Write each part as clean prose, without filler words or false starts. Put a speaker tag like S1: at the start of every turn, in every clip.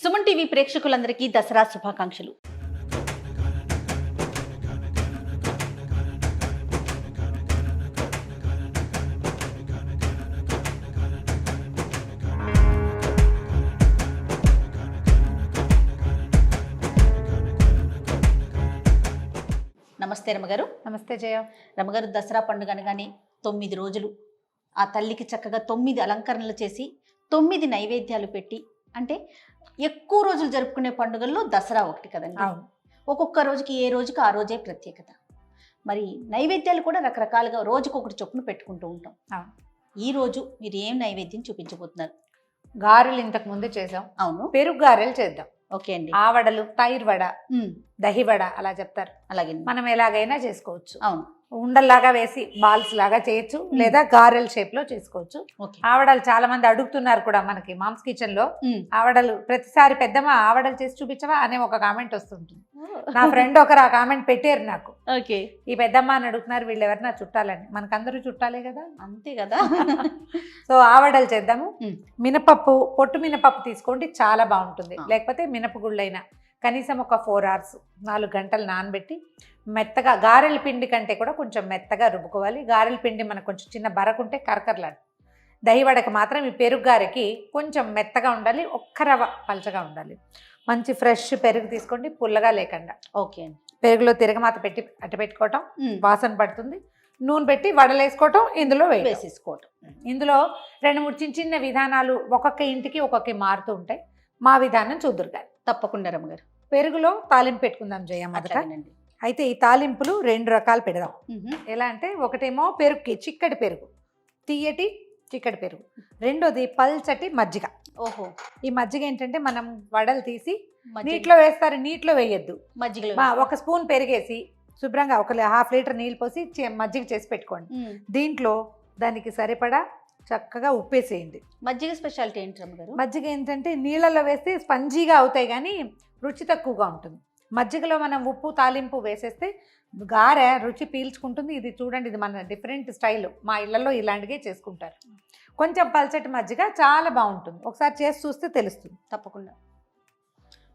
S1: Suman TV ప్రేక్షకులందరికీ దసరా శుభాకాంక్షలు. నమస్తే రమగారు.
S2: నమస్తే జయ.
S1: రమగారు, దసరా పండుగ అనగానే 9 రోజులు ఆ తల్లికి చక్కగా 9 అలంకరణలు చేసి 9 నైవేద్యాలు పెట్టి, అంటే ఎక్కువ రోజులు జరుపుకునే పండుగల్లో దసరా ఒకటి కదండి. ఒక్కొక్క రోజుకి ఏ రోజుకి ఆ రోజే ప్రత్యేకత. మరి నైవేద్యాలు కూడా రకరకాలుగా రోజుకొకటి చొప్పున పెట్టుకుంటూ ఉంటాం. ఈ రోజు మీరు ఏం నైవేద్యం చూపించబోతున్నారు?
S2: గారెలు ఇంతకు ముందు చేసాం.
S1: అవును,
S2: పెరుగు గారెలు చేద్దాం.
S1: ఓకే అండి.
S2: ఆవడలు, తైర్ వడ, దహి వడ అలా చెప్తారు.
S1: అలాగే
S2: మనం ఎలాగైనా చేసుకోవచ్చు.
S1: అవును,
S2: ఉండల్లాగా వేసి బాల్స్ లాగా చేయొచ్చు, లేదా గారెల షేప్ లో చేసుకోవచ్చు. ఆవడలు చాలా మంది అడుగుతున్నారు కూడా మనకి మామ్స్ కిచెన్ లో. ఆవడలు ప్రతిసారి పెద్దమ్మ ఆవడలు చేసి చూపించవా అనే ఒక కామెంట్ వస్తుంటుంది. నా ఫ్రెండ్ ఒకరు ఆ కామెంట్ పెట్టారు నాకు.
S1: ఓకే,
S2: ఈ పెద్దమ్మ అని అడుగుతున్నారు, వీళ్ళు ఎవరన్నా చుట్టాలని. మనకందరూ చుట్టాలే కదా,
S1: అంతే కదా.
S2: సో ఆవడలు చేద్దాము. మినపప్పు, పొట్టు మినపప్పు తీసుకోండి, చాలా బాగుంటుంది. లేకపోతే మినపగుళ్ళైనా కనీసం ఒక 4 hours 4 గంటలు నానబెట్టి మెత్తగా, గారెల పిండి కంటే కూడా కొంచెం మెత్తగా రుబ్బుకోవాలి. గారెల పిండి మనకు కొంచెం చిన్న బరకుంటే కరకరలాడు. దహివడకి మాత్రం ఈ పెరుగు గారెకి కొంచెం మెత్తగా ఉండాలి, ఒక్క రవ్వ పలచగా ఉండాలి. మంచి ఫ్రెష్ పెరుగు తీసుకోండి, పుల్లగా లేకుండా.
S1: ఓకే,
S2: పెరుగులో తిరగమాత పెట్టి అట్ట పెట్టుకోవటం, వాసన పడుతుంది. నూనె పెట్టి వడలు వేసుకోవటం, ఇందులో
S1: వేసేసుకోవటం.
S2: ఇందులో 2-3 చిన్న చిన్న విధానాలు ఒక్కొక్క ఇంటికి ఒక్కొక్క మారుతూ ఉంటాయి. మా విధానం చూద్దురు కానీ.
S1: తప్పకుండా రమ్మగారు.
S2: పెరుగులో తాలింపు పెట్టుకుందాం జయ. మొదట అయితే ఈ తాలింపులు 2 రకాలు పెడదాం. ఎలా అంటే, ఒకటేమో పెరుగుకి చిక్కటి పెరుగు, తీయటి చిక్కటి పెరుగు. రెండోది పల్చటి మజ్జిగ.
S1: ఓహో,
S2: ఈ మజ్జిగ ఏంటంటే మనం వడలు తీసి నీటిలో వేస్తారు, నీటిలో వేయద్దు.
S1: మజ్జిగలో
S2: 1 స్పూన్ పెరిగేసి శుభ్రంగా ఒక 1/2 లీటర్ నీళ్ళు పోసి మజ్జిగ చేసి పెట్టుకోండి. దీంట్లో దానికి సరిపడా చక్కగా ఉప్పేసేయండి.
S1: మజ్జిగ స్పెషాలిటీ ఏంటి రమ్మగారు?
S2: మజ్జిగ ఏంటంటే నీళ్ళలో వేస్తే స్పంజీగా అవుతాయి కానీ రుచి తక్కువగా ఉంటుంది. మజ్జిగలో మనం ఉప్పు తాలింపు వేసేస్తే గారె రుచి పీల్చుకుంటుంది. ఇది చూడండి, ఇది మన డిఫరెంట్ స్టైల్. మా ఇళ్లలో ఇలాంటివే చేసుకుంటారు. కొంచెం పల్చటి మజ్జిగ చాలా బాగుంటుంది. ఒకసారి చేసి చూస్తే తెలుస్తుంది.
S1: తప్పకుండా.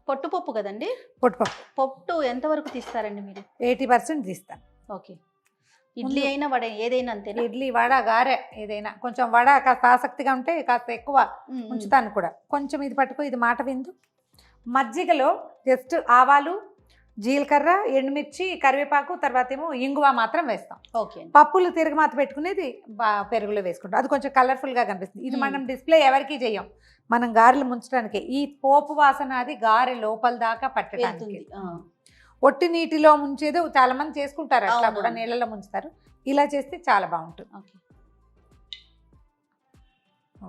S1: పొట్టుపప్పు కదండి?
S2: పొట్టుపప్పు.
S1: పొట్టు ఎంతవరకు తీస్తారండి మీరు?
S2: 80% తీస్తాను.
S1: ఓకే. ఇడ్లీ అయినా వడ ఏదైనా అంతేనా?
S2: ఇడ్లీ, వడ, గారె ఏదైనా. కొంచెం వడ కాస్త ఆసక్తిగా ఉంటే కాస్త ఎక్కువ ఉంచుతాను కూడా. కొంచెం ఇది పట్టుకో, ఇది మాట విందు. మజ్జిగలో జస్ట్ ఆవాలు, జీలకర్ర, ఎండుమిర్చి, కరివేపాకు, తర్వాత ఏమో ఇంగువ మాత్రం వేస్తాం.
S1: ఓకే.
S2: పప్పులు తిరగమాత పెట్టుకునేది పెరుగులో వేసుకుంటాం. అది కొంచెం కలర్ఫుల్గా కనిపిస్తుంది. ఇది మనం డిస్ప్లే ఎవరికి చేయం, మనం గారెలు ముంచడానికి. ఈ పోపు వాసన అది గారె లోపల దాకా పట్టడానికి. ఒట్టి నీటిలో ముంచేది చాలా మంది చేసుకుంటారు, అట్లా కూడా నీళ్ళలో ముంచుతారు. ఇలా చేస్తే చాలా బాగుంటుంది.
S1: Okay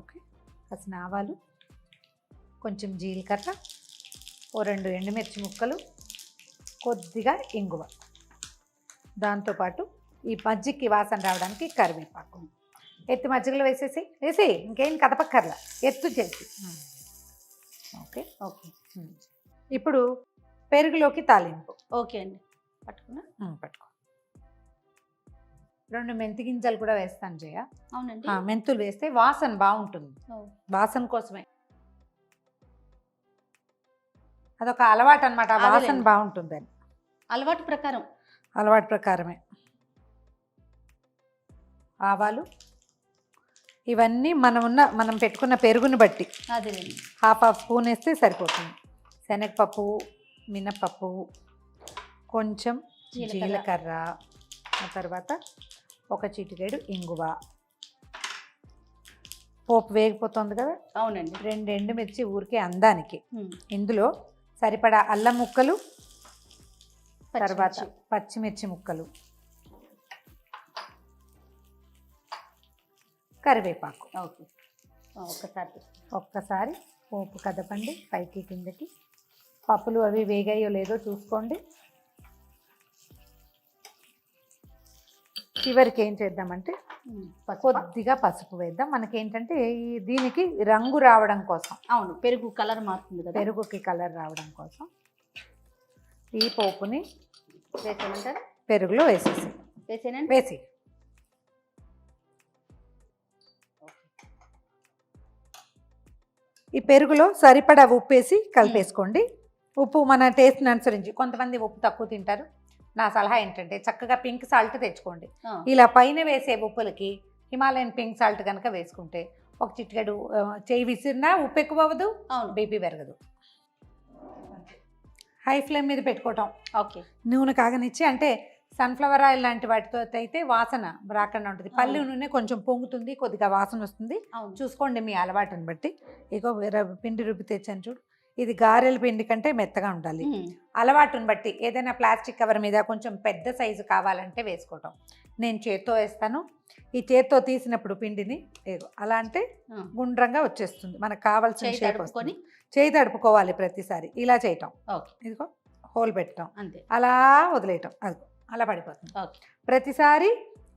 S2: okay. కాసిన ఆవాలు, కొంచెం జీలకర్ర, 2 ఎండుమిర్చి ముక్కలు, కొద్దిగా ఇంగువ, దాంతోపాటు ఈ మజ్జిగకి వాసన రావడానికి కరివేపాకు. ఎత్తి మజ్జిగలో వేసి ఇంకేం కదపక్కర్లా, ఎత్తు చేసి. Okay
S1: okay.
S2: ఇప్పుడు పెరుగులోకి తాలింపు.
S1: ఓకే అండి,
S2: పట్టుకో. 2 మెంతి గింజలు కూడా వేస్తాను జయ.
S1: అవునండి,
S2: మెంతులు వేస్తే వాసన బాగుంటుంది. వాసన కోసమే, అదొక అలవాటు అనమాట. వాసన బాగుంటుందని
S1: అలవాటు
S2: ప్రకారమే. ఆవాలు, ఇవన్నీ మనం పెట్టుకున్న పెరుగుని బట్టి 1/2 స్పూన్ వేస్తే సరిపోతుంది. శనగపప్పు, మినపప్పు, కొంచెం జీలకర్ర, ఆ తర్వాత ఒక చిటికెడు ఇంగువ. పోపు వేగిపోతుంది కదా.
S1: అవునండి.
S2: 2 ఎండుమిర్చి ఊరికే అందానికి. ఇందులో సరిపడా అల్లం ముక్కలు, తర్వాత పచ్చిమిర్చి ముక్కలు, కరివేపాకు.
S1: ఓకే.
S2: ఒక్కసారి పోపు కదపండి పైకి కిందకి. పప్పులు అవి వేగాయో లేదో చూసుకోండి. చివరికి ఏం చేద్దామంటే కొద్దిగా పసుపు వేద్దాం. మనకేంటంటే దీనికి రంగు రావడం కోసం.
S1: అవును, పెరుగు కలర్ మారుతుంది కదా.
S2: పెరుగుకి కలర్ రావడం కోసం ఈ పోపుని
S1: వేసేయమంటారా?
S2: పెరుగులో వేసి ఈ పెరుగులో సరిపడా ఉప్పు వేసి కలిపేసుకోండి. ఉప్పు మన టేస్ట్ని అనుసరించి, కొంతమంది ఉప్పు తక్కువ తింటారు. నా సలహా ఏంటంటే చక్కగా పింక్ సాల్ట్ తెచ్చుకోండి. ఇలా పైన వేసే ఉప్పులకి హిమాలయన్ పింక్ సాల్ట్ కనుక వేసుకుంటే ఒక చిటికెడు చేయి విసిరినా ఉప్పు ఎక్కువ అవ్వదు, బీపీ పెరగదు. హై ఫ్లేమ్ మీద పెట్టుకోవటం.
S1: ఓకే.
S2: నూనె కాగనిచ్చి, అంటే సన్ఫ్లవర్ ఆయిల్ లాంటి వాటితో అయితే వాసన రాకుండా ఉంటుంది. పల్లి నూనె కొంచెం పొంగుతుంది, కొద్దిగా వాసన వస్తుంది. చూసుకోండి మీ అలవాటుని బట్టి. ఇగో పిండి రుబ్బి తెచ్చాను చూడు, ఇది గారెల పిండి కంటే మెత్తగా ఉండాలి. అలవాటుని బట్టి ఏదైనా ప్లాస్టిక్ కవర్ మీద కొంచెం పెద్ద సైజు కావాలంటే వేసుకోవటం. నేను చేత్తో వేస్తాను. ఈ చేత్తో తీసినప్పుడు పిండిని అలా అంటే గుండ్రంగా వచ్చేస్తుంది, మనకు కావాల్సిన షేప్ వస్తుంది. చేయి తడుపుకోవాలి ప్రతిసారి, ఇలా చేయటం. ఇదిగో హోల్ పెట్టడం, అంతే, అలా వదిలేయటం, అది అలా పడిపోతుంది. ప్రతిసారి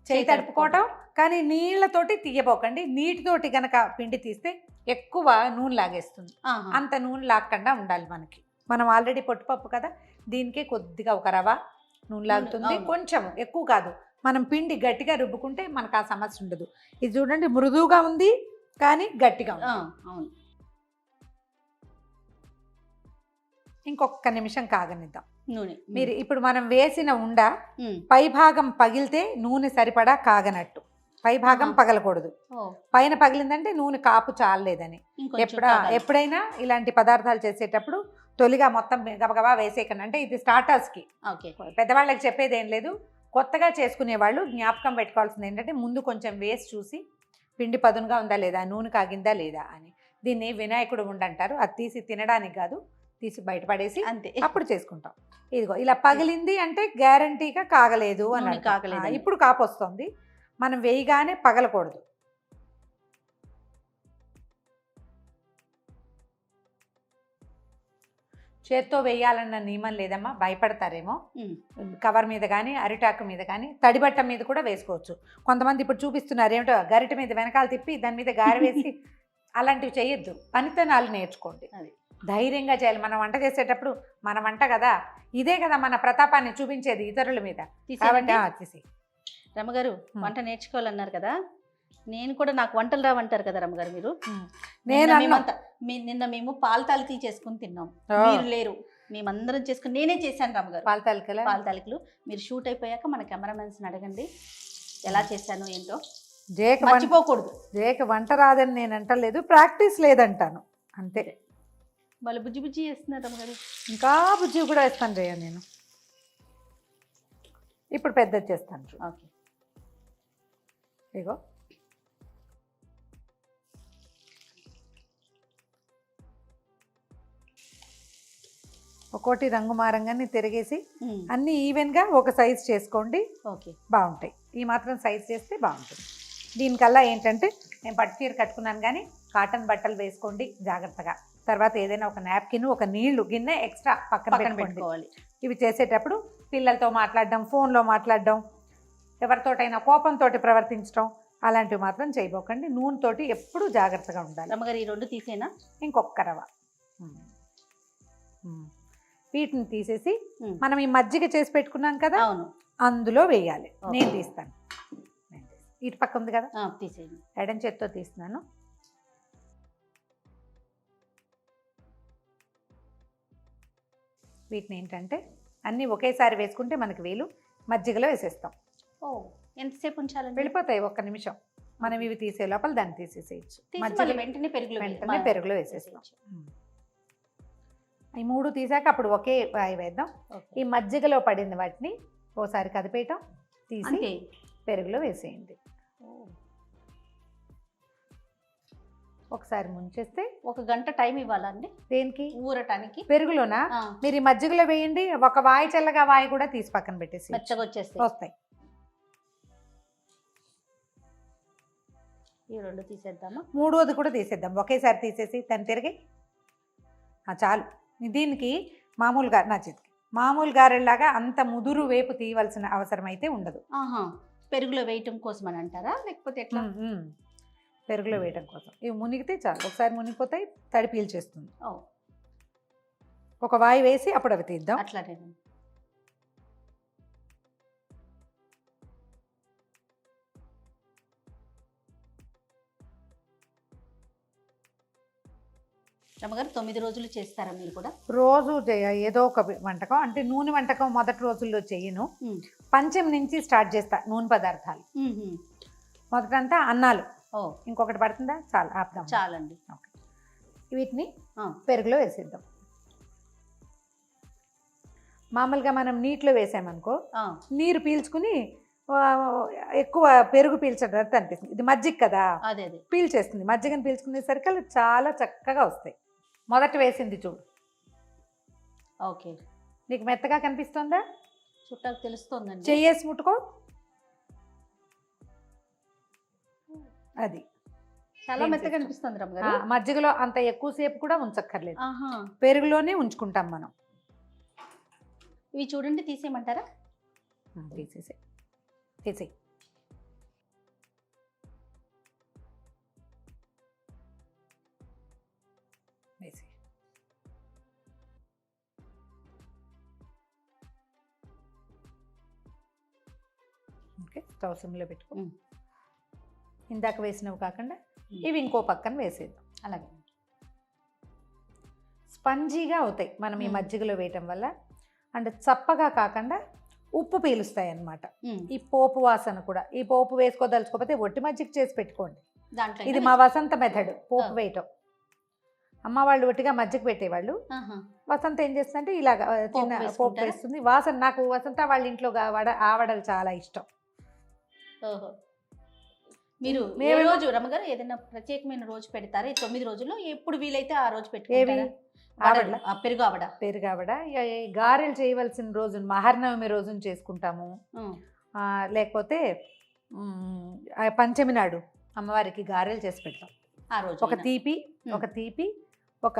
S2: చేయి తడుపుకోవటం, కానీ నీళ్ళతోటి తీయబోకండి. నీటితోటి గనక పిండి తీస్తే ఎక్కువ నూనె లాగేస్తుంది. అంత నూనె లాగకుండా ఉండాలి మనకి. మనం ఆల్రెడీ పొట్టుపప్పు కదా, దీనికి కొద్దిగా ఒక రవ నూనె లాగుతుంది, కొంచెం ఎక్కువ కాదు. మనం పిండి గట్టిగా రుబ్బుకుంటే మనకు ఆ సమస్య ఉండదు. ఇది చూడండి, మృదువుగా ఉంది కానీ గట్టిగా ఉంది.
S1: అవును.
S2: ఇంకొక నిమిషం కాగనిద్దాం
S1: నూనె.
S2: మీరు ఇప్పుడు మనం వేసిన ఉండ పై భాగం పగిలితే నూనె సరిపడా కాగనట్టు. పై భాగం పగలకూడదు. పైన పగిలిందంటే నూనె కాపు చాలలేదని. ఎప్పుడైనా ఇలాంటి పదార్థాలు చేసేటప్పుడు తొలిగా మొత్తం గబగబా వేసేయకండి. అంటే ఇది స్టార్టర్స్కి, పెద్దవాళ్ళకి చెప్పేది ఏం లేదు. కొత్తగా చేసుకునే వాళ్ళు జ్ఞాపకం పెట్టుకోవాల్సింది ఏంటంటే, ముందు కొంచెం వేసి చూసి పిండి పదునుగా ఉందా లేదా, నూనె కాగిందా లేదా అని. దీన్ని వినాయకుడు ఉండంటారు. అది తీసి తినడానికి కాదు, తీసి బయటపడేసి అంతే, అప్పుడు చేసుకుంటాం. ఇదిగో ఇలా పగిలింది అంటే గ్యారంటీగా కాగలేదు అని. ఇప్పుడు కాపు వస్తుంది, మనం వేయగానే పగలకూడదు. చేత్తో వేయాలన్న నియమం లేదమ్మా, భయపడతారేమో. కవర్ మీద కానీ అరిటాకు మీద కానీ తడిబట్ట మీద కూడా వేసుకోవచ్చు. కొంతమంది ఇప్పుడు చూపిస్తున్నారు ఏమిటో, గరిట మీద వెనకాల తిప్పి దాని మీద గారె వేసి అలాంటివి చేయొద్దు. పనితనాలు నేర్చుకోండి, అది ధైర్యంగా చేయాలి. మనం వంట చేసేటప్పుడు మన వంట కదా, ఇదే కదా మన ప్రతాపాన్ని చూపించేది ఇతరుల మీద. కాబట్టి
S1: రమ్మగారు వంట నేర్చుకోవాలన్నారు కదా, నేను కూడా, నాకు వంటలు రావంటారు కదా రమ్మగారు మీరు. నిన్న మేము పాల తాలికలు చేసుకుని తిన్నాం, మీరు లేరు, మేమందరం చేసుకుని నేనే చేశాను రమ్మగారు పాల తాలికలు. మీరు షూట్ అయిపోయాక మన కెమెరామెన్స్ అడగండి ఎలా చేశాను ఏంటో, మర్చిపోకూడదు.
S2: జేక వంట రాదని నేను అంటలేదు, ప్రాక్టీస్ లేదంటాను అంతే.
S1: వాళ్ళు బుజ్జి బుజ్జి చేస్తున్నారు రమ్మగారు.
S2: ఇంకా బుజ్జి కూడా వేస్తాను రేయ నేను. ఇప్పుడు పెద్దది చేస్తాను.
S1: ఓకే,
S2: ఇగో ఒక్కోటి రంగు మారంగానే తిరిగేసి అన్నీ ఈవెన్గా ఒక సైజ్ చేసుకోండి.
S1: ఓకే,
S2: బాగుంటాయి. ఈ మాత్రం సైజ్ చేస్తే బాగుంటుంది. దీనికల్లా ఏంటంటే, నేను పట్టు చీర కట్టుకున్నాను కానీ కాటన్ బట్టలు వేసుకోండి జాగ్రత్తగా. తర్వాత ఏదైనా ఒక నాప్కిన్, ఒక నీళ్లు గిన్నె ఎక్స్ట్రా పక్కన పెట్టుకోవాలి. ఇవి చేసేటప్పుడు పిల్లలతో మాట్లాడడం, ఫోన్లో మాట్లాడడం, ఎవరితోటైనా కోపంతో ప్రవర్తించడం అలాంటివి మాత్రం చేయబోకండి. నూనెతోటి ఎప్పుడు జాగ్రత్తగా ఉండాలి.
S1: రమ్మగారు ఈ రెండు తీసేనా?
S2: ఇంకొక రవ. వీటిని తీసేసి మనం ఈ మజ్జిగ చేసి పెట్టుకున్నాం కదా, అందులో వేయాలి. నేను తీస్తాను. ఇటు పక్క ఉంది కదా,
S1: తీసేయండి.
S2: ఎడం చేత్తో తీస్తున్నాను. వీటిని ఏంటంటే అన్నీ ఒకేసారి వేసుకుంటే మనకి వీలు. మజ్జిగలో వేసేస్తాం.
S1: ఎంతసేపు ఉంచాలండి?
S2: వెళ్ళిపోతాయి, ఒక్క నిమిషం. మనం ఇవి తీసే లోపల దాన్ని తీసేసేయచ్చు.
S1: వెంటనే
S2: పెరుగులో వేసేస్తాం. ఈ మూడు తీసాక అప్పుడు ఒకే వాయి వేద్దాం. ఈ మజ్జిగలో పడింది వాటిని ఓసారి కదిపేయటం, తీసి పెరుగులో వేసేయండి. ఒకసారి ముంచేస్తే
S1: 1 గంట టైం ఇవ్వాలండి
S2: దేనికి?
S1: ఊరటానికి.
S2: పెరుగులోనా? మీరు ఈ మజ్జిగలో వేయండి. ఒక వాయి చల్లగా వాయి కూడా తీసి పక్కన పెట్టేసి
S1: మెత్తగా వస్తాయి. ఈ రెండు తీసేద్దామా?
S2: మూడోది కూడా తీసేద్దాం. ఒకేసారి తీసేసి దాన్ని తిరిగి చాలు. దీనికి మామూలుగా నా చేతికి మామూలు గారెల్లాగా అంత ముదురు వేపు తీయవలసిన అవసరం అయితే ఉండదు.
S1: పెరుగులో వేయటం కోసం అని అంటారా, లేకపోతే ఎట్లా?
S2: పెరుగులో వేయటం కోసం. ఇవి మునిగితే చాలు. ఒకసారి మునిగిపోతాయి, తడి పీల్చేస్తుంది. ఒక వాయి వేసి అప్పుడు అవి తీద్దాం.
S1: అట్లానే రమ్మగారు 9 రోజులు చేస్తారా మీరు కూడా?
S2: రోజు ఏదో ఒక వంటకం, అంటే నూనె వంటకం మొదటి రోజుల్లో చెయ్యను. పంచమి నుంచి స్టార్ట్ చేస్తా నూనె పదార్థాలు. మొదటంతా అన్నాలు.
S1: ఓ,
S2: ఇంకొకటి పడుతుందా? చాలా ఆపుదాం.
S1: చాలండి.
S2: ఓకే, వీటిని పెరుగులో వేసేద్దాం. మామూలుగా మనం నీటిలో వేసామనుకో నీరు పీల్చుకుని ఎక్కువ పెరుగు పీల్చేటట్టు అనిపిస్తుంది. ఇది మజ్జిగ కదా,
S1: అదే అదే
S2: పీల్చేస్తుంది. మజ్జిగను పీల్చుకునేసరికి అవి చాలా చక్కగా వస్తాయి. మొదట వేసింది చూడు.
S1: ఓకే,
S2: నీకు మెత్తగా కనిపిస్తుందా?
S1: చుట్టాకు తెలుస్తుందండి.
S2: చెయ్యేసి ముట్టుకో. అది
S1: చాలా మెత్తగా కనిపిస్తుంది రమ్మగారు.
S2: మజ్జిగలో అంత ఎక్కువసేపు కూడా ఉంచక్కర్లేదు, పెరుగులోనే ఉంచుకుంటాం మనం.
S1: ఇవి చూడండి, తీసేయమంటారా?
S2: తీసేసి వేసి ఓకే, స్టవ్ సిమ్లో పెట్టుకో. ఇందాక వేసినవి కాకుండా ఇవి ఇంకో పక్కన వేసేద్దాం.
S1: అలాగే
S2: స్పంజీగా అవుతాయి మనం ఈ మజ్జిగలో వేయటం వల్ల. అంటే చప్పగా కాకుండా ఉప్పు పీలుస్తాయి అన్నమాట. ఈ పోపు వాసన కూడా, ఈ పోపు వేసుకోదలుచుకోకపోతే ఒట్టి మజ్జిగ చేసి పెట్టుకోండి. ఇది మా వసంత మెథడ్, పోపు వేయటం. అమ్మ వాళ్ళు ఒట్టిగా మజ్జిగ పెట్టేవాళ్ళు. వసంత ఏం చేస్తుందంటే ఇలాగ చిన్న పోపు వేస్తుంది. వాసన నాకు వసంత వాళ్ళ ఇంట్లో ఆవడలు చాలా ఇష్టం.
S1: మీరు ఏ రోజు రమ్మగారు ఏదైనా ప్రత్యేకమైన రోజు పెడతారా? ఈ 9 రోజుల్లో ఎప్పుడు వీలైతే ఆ రోజు పెట్టుకుంటారా? పెరుగు
S2: ఆవడ. గారెలు చేయవలసిన రోజు మహర్నవమి రోజున చేసుకుంటాము. లేకపోతే పంచమి నాడు అమ్మవారికి గారెలు చేసి పెడతాం.
S1: ఆ రోజు
S2: ఒక తీపి ఒక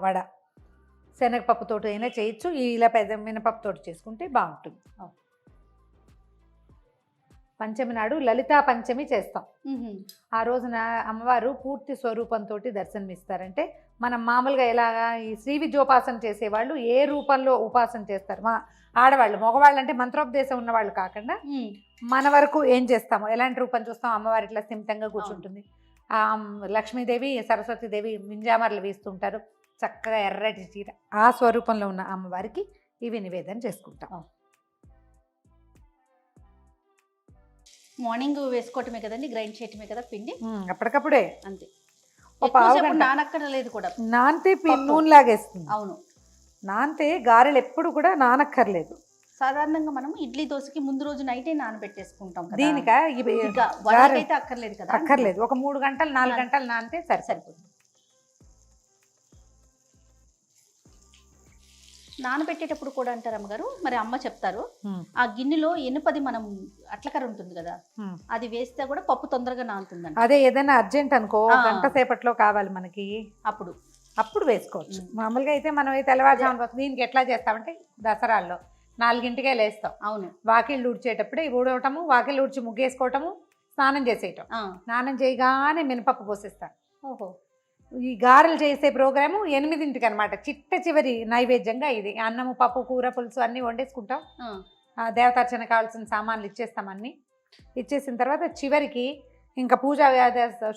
S2: వడ శనగపప్పుతోటి అయినా చేయొచ్చు, ఇలా పెద్ద మినపప్పుతోటి చేసుకుంటే బాగుంటుంది. పంచమి నాడు లలితా పంచమి చేస్తాం. ఆ రోజున అమ్మవారు పూర్తి స్వరూపంతో దర్శనమిస్తారంటే మనం మామూలుగా ఎలాగా ఈ శ్రీ విద్యోపాసన చేసేవాళ్ళు ఏ రూపంలో ఉపాసన చేస్తారు, మా ఆడవాళ్ళు. మగవాళ్ళు అంటే మంత్రోపదేశం ఉన్నవాళ్ళు కాకుండా మన వరకు ఏం చేస్తామో ఎలాంటి రూపం చూస్తాం. అమ్మవారి ఇట్లా స్థిమితంగా కూర్చుంటుంది. లక్ష్మీదేవి సరస్వతీదేవి వింజామరలు వీస్తుంటారు, చక్కగా ఎర్రటి చీర. ఆ స్వరూపంలో ఉన్న అమ్మవారికి ఇవి నివేదన చేసుకుంటాం.
S1: మార్నింగ్ వేసుకోవటమే కదండి, గ్రైండ్ చేయటమే కదా పిండి,
S2: అప్పటికప్పుడే
S1: అంతే.
S2: నానక్కర్లేదు కూడా, నానితే నూనె లాగేస్తుంది.
S1: అవును,
S2: నానితే గారెలు ఎప్పుడు కూడా నానక్కర్లేదు.
S1: సాధారణంగా మనం ఇడ్లీ దోశకి ముందు రోజు నైటే నానబెట్టేసుకుంటాం.
S2: దీనికా
S1: అయితే అక్కర్లేదు కదా?
S2: అక్కర్లేదు, ఒక 3 గంటలు 4 గంటలు నానితే సరిపోతుంది.
S1: నానబెట్టేటప్పుడు కూడా అంటారు అమ్మగారు, మరి అమ్మ చెప్తారు, ఆ గిన్నెలో ఎనుపది మనం అట్లకర ఉంటుంది కదా, అది వేస్తే కూడా పప్పు తొందరగా నానుతుందండి.
S2: అదే ఏదైనా అర్జెంట్ అనుకో, గంట సేపట్లో కావాలి మనకి, అప్పుడు వేసుకోవచ్చు. మామూలుగా అయితే మనం తెల్లవారుజామున దీనికి ఎట్లా చేస్తామంటే దసరాల్లో 4ంటికే లేస్తాం.
S1: అవును,
S2: వాకిళ్ళు ఊడ్చేటప్పుడే ఊడవటము, వాకిళ్ళు ఊడ్చి ముగ్గేసుకోవటము, స్నానం చేసేయటం. స్నానం చేయగానే మినపప్పు పోసేస్తాను.
S1: ఓహో,
S2: ఈ గారెలు చేసే ప్రోగ్రాము 8ంటికి అనమాట. చివరి నైవేద్యంగా ఇది. అన్నము, పప్పు, కూర, పులుసు అన్నీ వండేసుకుంటాం. దేవతార్చన కావాల్సిన సామాన్లు ఇచ్చేస్తాం. అన్నీ ఇచ్చేసిన తర్వాత చివరికి ఇంకా పూజ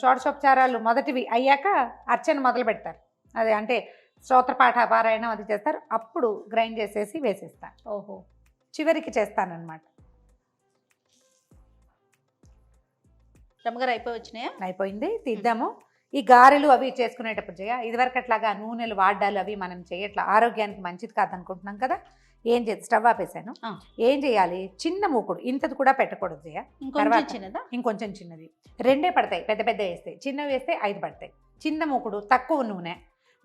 S2: షోడశోపచారాలు మొదటివి అయ్యాక అర్చన మొదలు పెడతారు. అదే అంటే స్తోత్రపాఠ పారాయణం అది చేస్తారు. అప్పుడు గ్రైండ్ చేసేసి వేసేస్తాను.
S1: ఓహో,
S2: చివరికి చేస్తానన్నమాట.
S1: రమ్మగారు అయిపోయి వచ్చినాయా?
S2: అయిపోయింది, తీద్దాము. ఈ గారెలు అవి చేసుకునేటప్పుడు ఇదివరకు అట్లాగా నూనెలు వాడ్డాలు అవి మనం చేయట్లా, ఆరోగ్యానికి మంచిది కాదనుకుంటున్నాం కదా. ఏం చేయాలి, స్టవ్ ఆపేసాను. ఏం చేయాలి, చిన్న మూకుడు, ఇంతది కూడా పెట్టకూడదు ఇంకొంచెం చిన్నది. 2 పడతాయి, పెద్ద పెద్ద వేస్తే. చిన్నవి వేస్తే 5 పడతాయి. చిన్న మూకుడు, తక్కువ నూనె,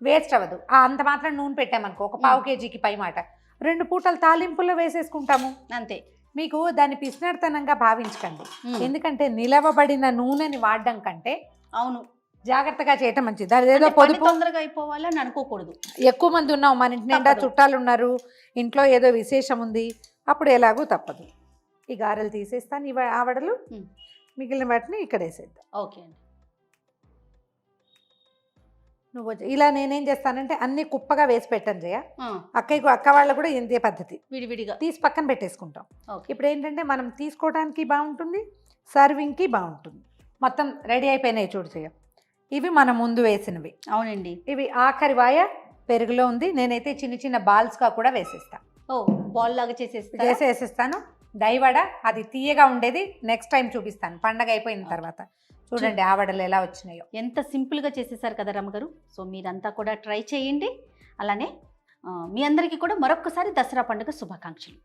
S2: వేస్ట్ అవ్వదు. అంత మాత్రం నూనె పెట్టామనుకో, ఒక 1/2 కేజీకి పై మాట 2 పూటలు తాలింపుల్లో వేసేసుకుంటాము, అంతే. మీకు దాన్ని పిసినర్తనంగా భావించకండి. ఎందుకంటే నిలవబడిన నూనెని వాడడం కంటే అవును జాగ్రత్తగా చేయటం మంచిది. అదేదో పొదుపు
S1: తొందరగా అయిపోవాలి అని అనుకోకూడదు.
S2: ఎక్కువ మంది ఉన్నాం, మన ఇంటి నిండా చుట్టాలు ఉన్నారు, ఇంట్లో ఏదో విశేషం ఉంది, అప్పుడు ఎలాగూ తప్పదు. ఈ గారెలు తీసేస్తాను, ఇవి ఆవడలు, మిగిలిన వాటిని ఇక్కడ వేసేద్దాం.
S1: ఓకే అండి.
S2: నువ్వు ఇలా నేనేం చేస్తానంటే అన్ని కుప్పగా వేసి పెట్టాను జయ. అక్క వాళ్ళ కూడా ఇదే పద్ధతి,
S1: విడివిడిగా
S2: తీసి పక్కన పెట్టేసుకుంటాం. ఇప్పుడు ఏంటంటే మనం తీసుకోవడానికి బాగుంటుంది, సర్వింగ్కి బాగుంటుంది. మొత్తం రెడీ అయిపోయినాయి చూడు జయ. ఇవి మనం ముందు వేసినవి.
S1: అవునండి.
S2: ఇవి ఆఖరి వాయ పెరుగులో ఉంది. నేనైతే చిన్న చిన్న బాల్స్గా కూడా వేసేస్తాను.
S1: ఓ బాల్ లాగా
S2: వేసేస్తాను. దైవడ అది తీయగా ఉండేది నెక్స్ట్ టైం చూపిస్తాను పండగ అయిపోయిన తర్వాత. చూడండి ఆవడలు ఎలా వచ్చినాయో.
S1: ఎంత సింపుల్గా చేసేసారు కదా రమ్మగారు. సో మీరంతా కూడా ట్రై చేయండి. అలానే మీ అందరికీ కూడా మరొక్కసారి దసరా పండుగ శుభాకాంక్షలు.